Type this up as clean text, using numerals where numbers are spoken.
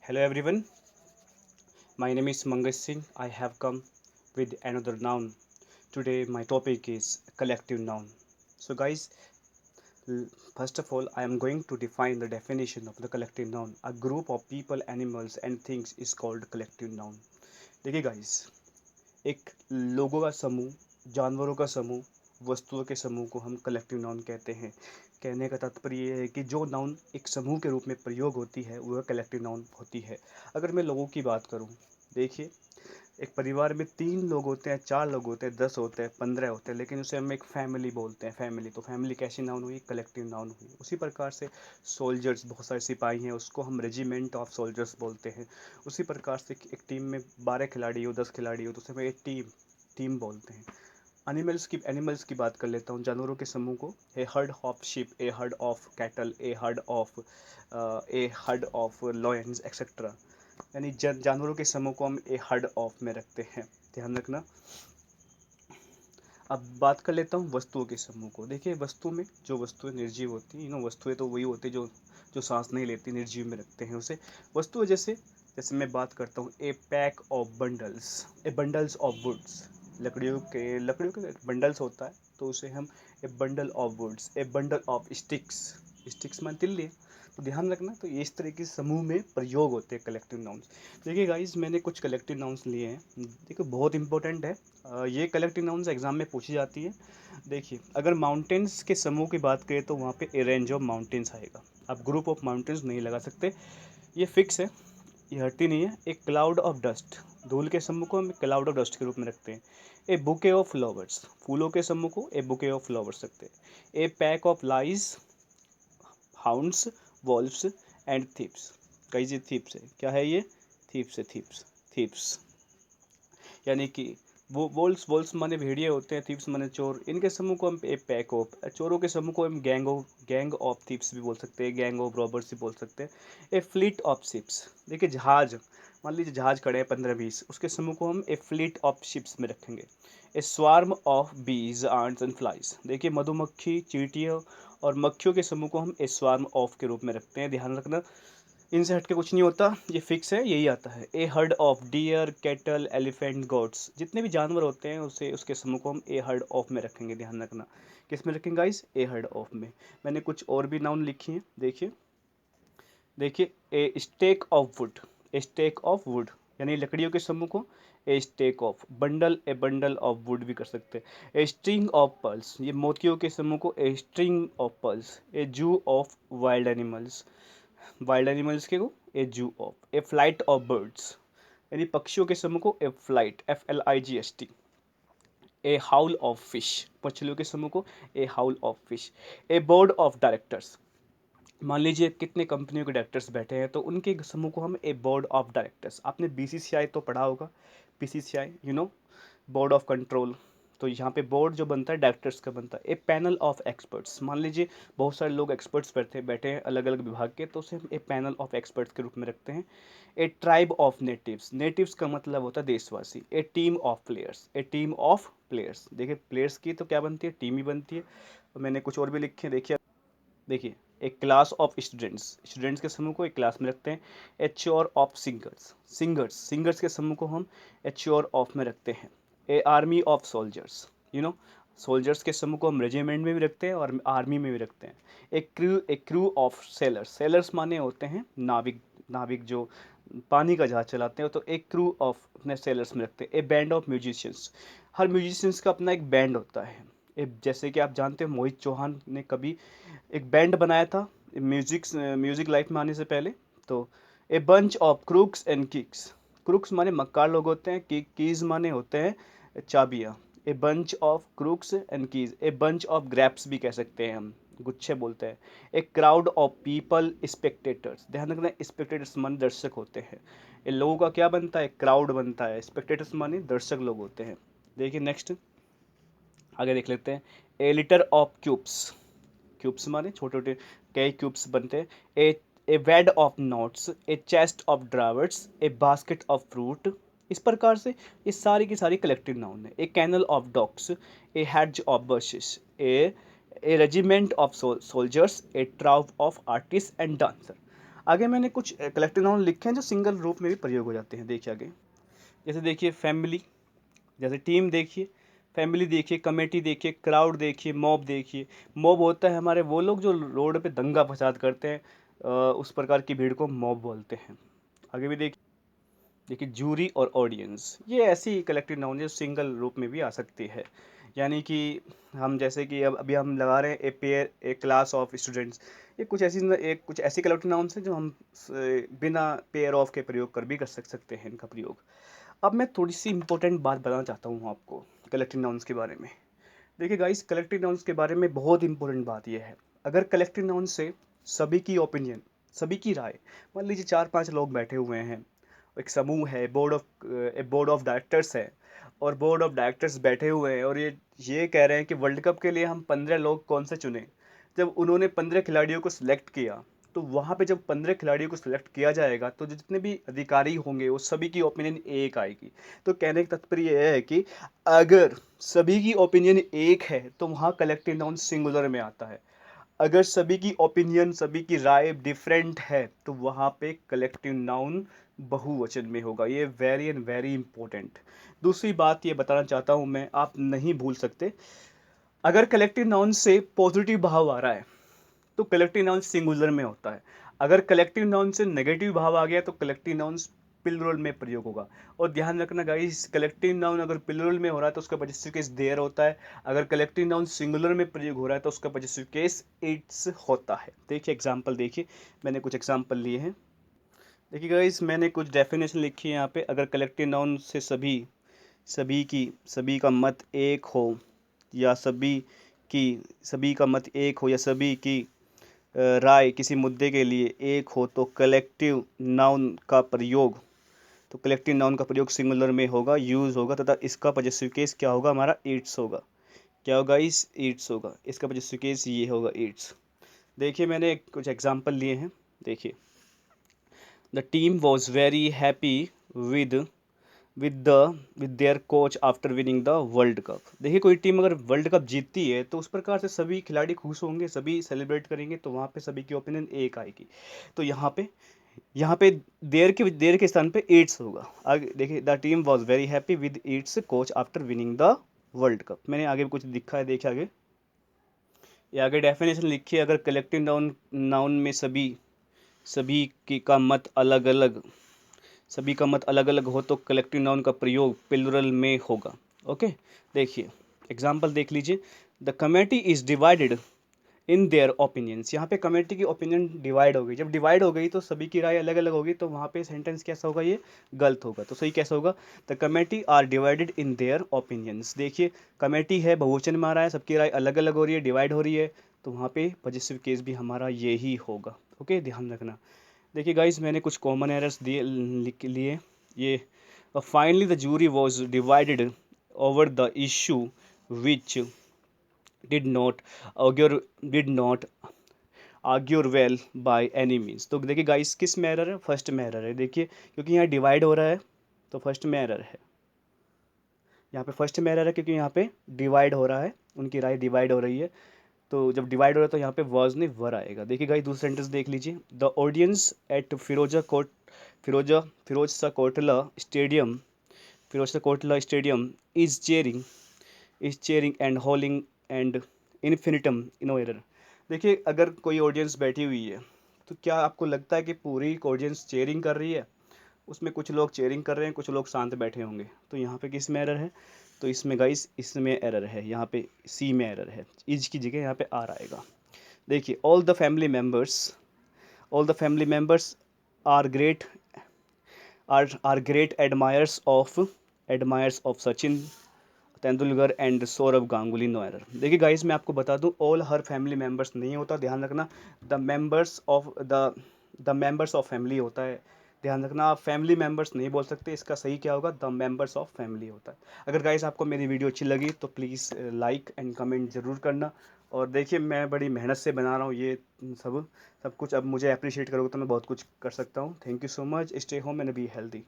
Hello everyone, my name is Mangesh Singh. I have come with another noun. Today my topic is collective noun. So guys, l- first of all I am going to define the definition of the collective noun. A group of people, animals and things is called collective noun. देखिए guys, एक लोगों का समूह, जानवरों का समूह, वस्तुओं के समूह को हम कलेक्टिव नाउन कहते हैं। कहने का तात्पर्य ये है कि जो नाउन एक समूह के रूप में प्रयोग होती है वह कलेक्टिव नाउन होती है। अगर मैं लोगों की बात करूं, देखिए, एक परिवार में 3 लोग होते हैं, 4 लोग होते हैं, 10 होते हैं, 15 होते हैं, लेकिन उसे हम एक फैमिली बोलते हैं। फैमिली तो फैमिली कैसी नाउन हुई? कलेक्टिव नाउन हुई। उसी प्रकार से सोल्जर्स, बहुत सारे सिपाही हैं, उसको हम रेजिमेंट ऑफ सोल्जर्स बोलते हैं। उसी प्रकार से एक टीम में 12 खिलाड़ी हो, 10 खिलाड़ी हो, तो उसे हम एक टीम टीम बोलते हैं। एनिमल्स की बात कर लेता हूँ, जानवरों के समूह को। A herd of sheep, a herd of cattle, a herd of lions etcetera. यानी जानवरों के समूह को हम ए हर्ड ऑफ में रखते हैं। ध्यान रखना। अब बात कर लेता हूँ वस्तुओं के समूह को। देखिए, वस्तु में जो वस्तुएं निर्जीव होती हैं, वस्तुएं तो वही होती है जो जो सांस नहीं लेती, निर्जीव में रखते हैं उसे। वस्तुएं जैसे जैसे मैं बात करता हूँ, a pack of bundles, a bundles of woods. लकड़ियों के बंडल्स होता है, तो उसे हम a bundle of woods, a bundle of sticks. Sticks मान तिल्ली। तो ध्यान रखना, तो ये इस तरह के समूह में प्रयोग होते हैं कलेक्टिव नाउन्स। देखिए गाइस, मैंने कुछ कलेक्टिव नाउन्स लिए हैं। देखिए, बहुत इंपॉर्टेंट है। ये कलेक्टिव नाउन्स एग्जाम में पूछी जाती है। देखिए, अगर माउंटेन्स के समूह की बात करें तो वहाँ पे ए रेंज ऑफ माउंटेन्स आएगा। आप ग्रुप ऑफ माउंटेन्स नहीं लगा सकते, ये फिक्स है, ये हटती नहीं है। एक क्लाउड ऑफ डस्ट, धूल के समूह को हम क्लाउड ऑफ डस्ट के रूप में रखते हैं। ए बुके ऑफ फ्लावर्स, फूलों के समूह को ए बुके ऑफ फ्लावर्स रखते हैं। A pack of lies, hounds, wolves and thieves. कई जी थीप्स है, क्या है ये? थीप्स है, थीप्स। थीप्स यानी कि वो वोल्स वोल्स माने भेड़िए होते हैं, थीव्स माने चोर। इनके समूह को हम एक पैक ऑफ, चोरों के समूह को हम गैंग ऑफ थीव्स भी बोल सकते हैं, गैंग ऑफ रॉबर्स भी बोल सकते हैं। ए फ्लीट ऑफ शिप्स, देखिए जहाज, मान लीजिए जहाज खड़े हैं 15-20, उसके समूह को हम ए फ्लीट ऑफ शिप्स में रखेंगे। ए स्वार्म ऑफ बीज, आंट्स एंड फ्लाइज, देखिए मधुमक्खी, चींटियों और मक्खियों के समूह को हम ए स्वार्म ऑफ के रूप में रखते हैं। ध्यान रखना, इनसे हट के कुछ नहीं होता, ये फिक्स है, यही आता है। A herd of deer, cattle, elephant, goats, जितने भी जानवर होते हैं उसे उसके समूह को हम ए हर्ड ऑफ में रखेंगे। ध्यान रखना, किस में रखेंगे गाइस? ए हर्ड ऑफ में। मैंने कुछ और भी नाउन लिखी हैं, देखिए। देखिए, a stack of wood, a stack of wood यानी लकड़ियों के समूह को a stack of. Bundle, a bundle of wood भी कर सकते हैं। ए स्ट्रिंग ऑफ पर्ल्स, ये मोतियों के समूह को a string of pearls. A zoo of wild animals, wild animals के को a zoo of. A flight of birds यानी पक्षियों के समूह को a flight, FLIGHT। A haul of fish, मछलियों के समूह को a haul of fish. A board of directors, मान लीजिए कितने कंपनियों के डायरेक्टर्स बैठे हैं, तो उनके समूह को हम ए बोर्ड ऑफ डायरेक्टर्स। आपने BCCI तो पढ़ा होगा, PCCI, बोर्ड ऑफ कंट्रोल। तो यहाँ पे बोर्ड जो बनता है डायरेक्टर्स का बनता है। ए पैनल ऑफ एक्सपर्ट्स, मान लीजिए बहुत सारे लोग एक्सपर्ट्स बैठे बैठे हैं अलग अलग विभाग के, तो उसे हम ए पैनल ऑफ एक्सपर्ट्स के रूप में रखते हैं। A tribe of natives, natives का मतलब होता है देशवासी। A team of players, a team of players, देखिए प्लेयर्स की तो क्या बनती है? टीम ही बनती है। तो मैंने कुछ और भी लिखे हैं, देखिए एक क्लास ऑफ स्टूडेंट्स, स्टूडेंट्स के समूह को एक क्लास में रखते हैं। एच्योर ऑफ सिंगर्स, सिंगर्स के समूह को हम एच्योर ऑफ में रखते हैं। ए आर्मी ऑफ सोल्जर्स, सोल्जर्स के समूह को हम रेजिमेंट में भी रखते हैं और आर्मी में भी रखते हैं। ए क्रू ऑफ सेलर्स, सेलर्स माने होते हैं नाविक, नाविक जो पानी का जहाज चलाते हैं, तो एक क्रू ऑफ अपने सेलर्स में रखते हैं। A band of musicians, her musicians का अपना एक बैंड होता है। जैसे कि आप जानते हो, मोहित चौहान ने कभी एक बैंड बनाया था म्यूजिक म्यूजिक लाइफ में आने से पहले। तो a bunch of crooks and keys, crooks माने मक्कार लोग होते हैं, कीज माने होते हैं चाबियाँ। A bunch of crooks and keys, a bunch of grapes भी कह सकते हैं हम, गुच्छे बोलते हैं। A crowd of people, spectators, ध्यान रखना, स्पेक्टेटर्स माने दर्शक होते हैं। इन लोगों का क्या बनता है? क्राउड बनता है। स्पेक्टेटर्स माने दर्शक लोग होते हैं। देखिए नेक्स्ट, आगे देख लेते हैं। A litter of cubs, cubs माने छोटे छोटे कई क्यूब्स बनते हैं। A a wad of notes, a chest of drawers, a basket of fruit. इस प्रकार से ये सारी की सारी कलेक्टिव नाउन है। A kennel of dogs, a hedge of bushes, a regiment of soldiers, a troupe of artist and dancer. आगे मैंने कुछ कलेक्टिव नाउन लिखे हैं जो सिंगल रूप में भी प्रयोग हो जाते हैं। देखिए आगे, जैसे देखिए फैमिली, जैसे टीम देखिए, फैमिली देखिए, कमेटी देखिए, क्राउड देखिए, मॉब देखिए। मॉब होता है हमारे वो लोग जो रोड पे दंगा फसाद करते हैं, उस प्रकार की भीड़ को मॉब बोलते हैं। आगे भी देखिए, जूरी और ऑडियंस, ये ऐसी कलेक्टिव नाउन है जो सिंगल रूप में भी आ सकती है। यानी कि हम जैसे कि अब अभी हम लगा रहे हैं a pair, A class of students, ये कुछ ऐसी कलेक्टिव नाउन्स हैं जो हम बिना पेयर ऑफ के प्रयोग कर भी कर सकते हैं इनका प्रयोग। अब मैं थोड़ी सी इंपॉर्टेंट बात बताना चाहता हूँ आपको कलेक्टिव नाउन्स के बारे में। देखिए गाइस, कलेक्टिव नाउन्स के बारे में बहुत इंपॉर्टेंट बात यह है, अगर कलेक्टिव नाउन से सभी की ओपिनियन, सभी की राय, मान लीजिए 4-5 लोग बैठे हुए हैं, एक समूह है, बोर्ड ऑफ डायरेक्टर्स है, और बोर्ड ऑफ डायरेक्टर्स बैठे हुए हैं और ये कह रहे हैं कि वर्ल्ड कप के लिए हम 15 लोग कौन से चुने। जब उन्होंने 15 खिलाड़ियों को सिलेक्ट किया, तो वहाँ पे जब 15 खिलाड़ियों को सिलेक्ट किया जाएगा तो जितने भी अधिकारी होंगे वो सभी की ओपिनियन एक आएगी। तो कहने का तात्पर्य यह है कि अगर सभी की ओपिनियन एक है तो वहाँ कलेक्टिव नाउन सिंगुलर में आता है। अगर सभी की ओपिनियन, सभी की राय डिफरेंट है तो वहाँ पे कलेक्टिव नाउन बहुवचन में होगा। ये वेरी एंड वेरी इंपॉर्टेंट। दूसरी बात ये बताना चाहता हूँ मैं, आप नहीं भूल सकते, अगर कलेक्टिव नाउन से पॉजिटिव भाव आ रहा है तो कलेक्टिव नाउन सिंगुलर में होता है। अगर कलेक्टिव नाउन से नेगेटिव भाव आ गया तो कलेक्टिव नाउन प्लूरल में प्रयोग होगा। और ध्यान रखना गाइस, कलेक्टिव नाउन अगर प्लूरल में हो रहा है तो उसका पॉजेसिव केस देयर होता है, अगर कलेक्टिव नाउन सिंगुलर में प्रयोग हो रहा है तो उसका पॉजेसिव केस इट्स होता है। देखिए एग्जांपल, देखिए मैंने कुछ एग्जांपल लिए हैं। देखिए गाइस, मैंने कुछ डेफिनेशन लिखी है यहाँ पे। अगर कलेक्टिव नाउन से सभी का मत एक हो, या सभी का मत एक हो, या सभी की राय किसी मुद्दे के लिए एक हो तो कलेक्टिव नाउन का प्रयोग सिंगुलर में होगा, यूज होगा, तथा इसका पॉजेसिव केस क्या होगा, हमारा इट्स होगा। क्या होगा, इट्स होगा। इसका पॉजेसिव केस ये होगा, इट्स। देखिए मैंने कुछ एग्जांपल लिए हैं। देखिए, the team was very happy with with with their coach after winning the world cup. देखिए, कोई टीम अगर वर्ल्ड कप जीतती है तो उस प्रकार से सभी खिलाड़ी खुश होंगे, सभी सेलिब्रेट करेंगे, तो वहाँ पे सभी की ओपिनियन एक आएगी। तो यहाँ पे देर के स्थान पे इट्स होगा। आगे देखिए, the team was very happy with its coach after winning the world cup. मैंने आगे भी कुछ लिखा है, देखिए आगे, ये आगे डेफिनेशन लिखी है। अगर कलेक्टिव नाउन में सभी की का मत अलग अलग सभी का मत अलग अलग हो तो कलेक्टिव नाउन का प्रयोग प्लूरल में होगा। ओके, देखिए एग्जांपल देख लीजिए। The committee is divided in their opinions. यहाँ पे कमेटी की ओपिनियन डिवाइड हो गई। जब डिवाइड हो गई तो सभी की राय अलग अलग होगी, तो वहाँ पे सेंटेंस कैसा होगा, ये गलत होगा। तो सही कैसा होगा, the committee are divided in their opinions. देखिए, कमेटी है, बहुवचन में आ रहा है, सबकी राय अलग अलग हो रही है, डिवाइड हो रही है, तो वहाँ पे पॉजिटिव केस भी हमारा यही होगा। ओके, ध्यान रखना। देखिए गाइस, मैंने कुछ कॉमन एरर्स दिए लिख लिए। ये finally the jury was divided over the issue which did not ऑग्योर did not argue well by any means. तो देखिए गाइस, किस में एरर है, फर्स्ट में एरर है। देखिए, क्योंकि यहाँ डिवाइड हो रहा है तो फर्स्ट में एरर है। यहाँ पे फर्स्ट में एरर है क्योंकि यहाँ पे डिवाइड हो रहा है, उनकी राय डिवाइड हो रही है। तो जब डिवाइड हो रहा है तो यहाँ पे वॉज नहीं वर आएगा। देखिए गाइस, दूसरा सेंटेंस देख लीजिए। The audience at Feroz Shah Kotla stadium is cheering and howling ad infinitum no error. देखिए, अगर कोई ऑडियंस बैठी हुई है तो क्या आपको लगता है कि पूरी ऑडियंस चेयरिंग कर रही है? उसमें कुछ लोग चेयरिंग कर रहे हैं, कुछ लोग शांत बैठे होंगे। तो यहाँ पे किस में एरर है, तो इसमें गाइस, इसमें एरर है। यहाँ पे सी में एरर है, इज की जगह यहाँ पे आर आएगा। देखिए, all the family members are great are great admirers of Sachin Tendulkar and Sourav Ganguly, no error. देखिए गाइस, मैं आपको बता दूं, ऑल हर फैमिली मेंबर्स नहीं होता, ध्यान रखना। द मेंबर्स ऑफ फैमिली होता है। ध्यान रखना, आप फैमिली मेंबर्स नहीं बोल सकते, इसका सही क्या होगा, द मेंबर्स ऑफ फैमिली होता है। अगर गाइस आपको मेरी वीडियो अच्छी लगी तो प्लीज़ लाइक एंड कमेंट ज़रूर करना। और देखिए, मैं बड़ी मेहनत से बना रहा हूँ ये सब कुछ। अब मुझे अप्रिशिएट करोगे तो मैं बहुत कुछ कर सकता हूँ। Thank you so much. Stay home and be healthy.